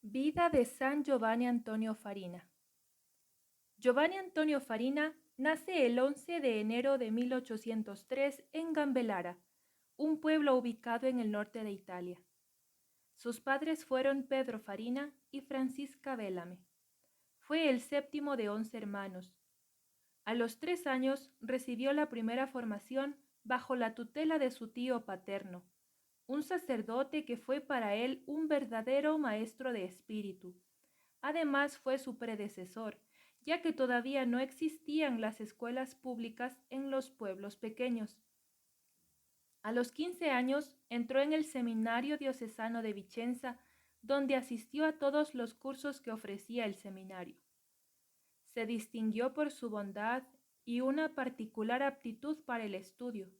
Vida de San Giovanni Antonio Farina. Giovanni Antonio Farina nace el 11 de enero de 1803 en Gambellara, un pueblo ubicado en el norte de Italia. Sus padres fueron Pedro Farina y Francisca Bellamy. Fue el séptimo de 11 hermanos. A los 3 años recibió la primera formación bajo la tutela de su tío paterno, un sacerdote que fue para él un verdadero maestro de espíritu. Además fue su predecesor, ya que todavía no existían las escuelas públicas en los pueblos pequeños. A los 15 años entró en el Seminario Diocesano de Vicenza, donde asistió a todos los cursos que ofrecía el seminario. Se distinguió por su bondad y una particular aptitud para el estudio.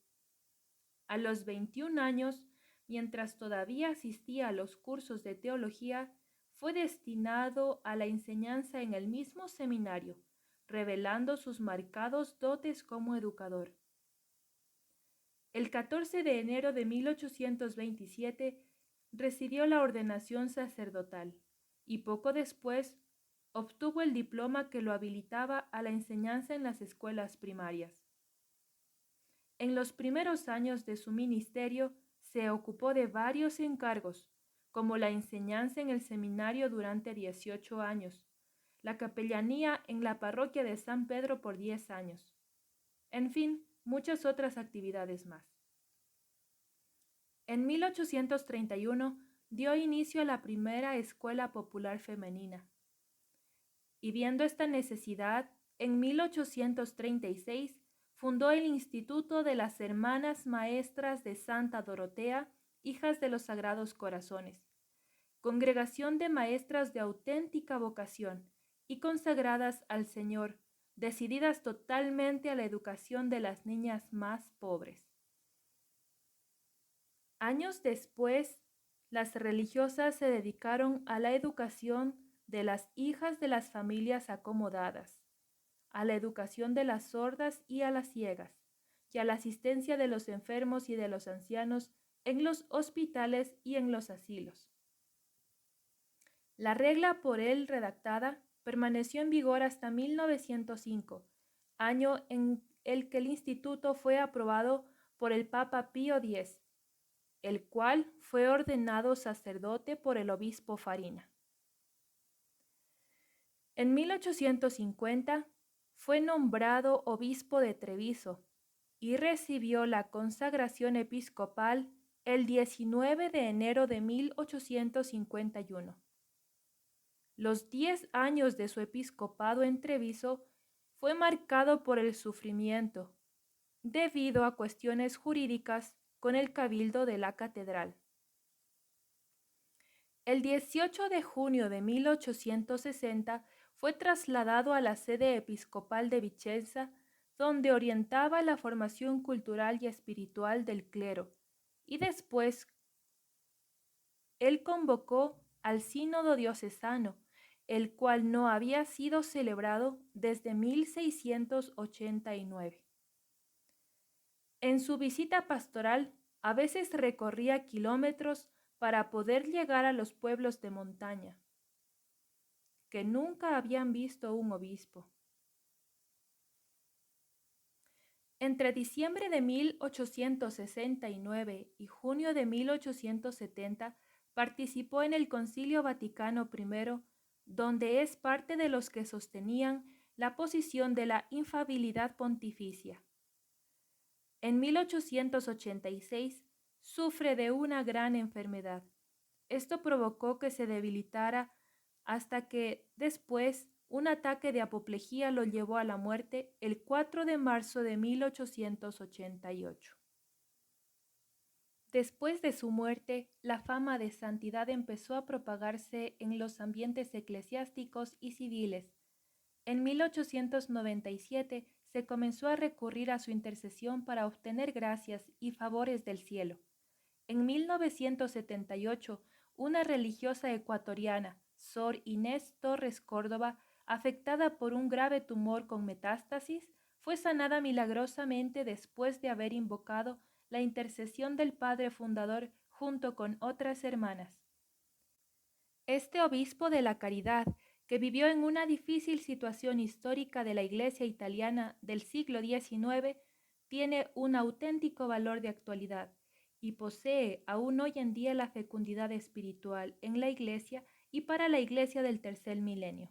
A los 21 años, mientras todavía asistía a los cursos de teología, fue destinado a la enseñanza en el mismo seminario, revelando sus marcados dotes como educador. El 14 de enero de 1827 recibió la ordenación sacerdotal y poco después obtuvo el diploma que lo habilitaba a la enseñanza en las escuelas primarias. En los primeros años de su ministerio se ocupó de varios encargos, como la enseñanza en el seminario durante 18 años, la capellanía en la parroquia de San Pedro por 10 años, en fin, muchas otras actividades más. En 1831 dio inicio a la primera escuela popular femenina, y viendo esta necesidad, en 1836 fundó el Instituto de las Hermanas Maestras de Santa Dorotea, hijas de los Sagrados Corazones, congregación de maestras de auténtica vocación y consagradas al Señor, decididas totalmente a la educación de las niñas más pobres. Años después, las religiosas se dedicaron a la educación de las hijas de las familias acomodadas, a la educación de las sordas y a las ciegas, y a la asistencia de los enfermos y de los ancianos en los hospitales y en los asilos. La regla por él redactada permaneció en vigor hasta 1905, año en el que el instituto fue aprobado por el Papa Pío X, el cual fue ordenado sacerdote por el obispo Farina. En 1850 fue nombrado obispo de Treviso y recibió la consagración episcopal el 19 de enero de 1851. Los 10 años de su episcopado en Treviso fue marcado por el sufrimiento, debido a cuestiones jurídicas con el cabildo de la catedral. El 18 de junio de 1860 fue trasladado a la sede episcopal de Vicenza, donde orientaba la formación cultural y espiritual del clero, y después él convocó al sínodo diocesano, el cual no había sido celebrado desde 1689. En su visita pastoral, a veces recorría kilómetros para poder llegar a los pueblos de montaña, que nunca habían visto un obispo. Entre diciembre de 1869 y junio de 1870 participó en el Concilio Vaticano I, donde es parte de los que sostenían la posición de la infalibilidad pontificia. En 1886 sufre de una gran enfermedad. Esto provocó que se debilitara hasta que después un ataque de apoplejía lo llevó a la muerte el 4 de marzo de 1888. Después de su muerte, la fama de santidad empezó a propagarse en los ambientes eclesiásticos y civiles. En 1897 se comenzó a recurrir a su intercesión para obtener gracias y favores del cielo. En 1978, una religiosa ecuatoriana, Sor Inés Torres Córdoba, afectada por un grave tumor con metástasis, fue sanada milagrosamente después de haber invocado la intercesión del Padre Fundador junto con otras hermanas. Este obispo de la caridad, que vivió en una difícil situación histórica de la Iglesia italiana del siglo XIX, tiene un auténtico valor de actualidad y posee aún hoy en día la fecundidad espiritual en la Iglesia y para la Iglesia del tercer milenio.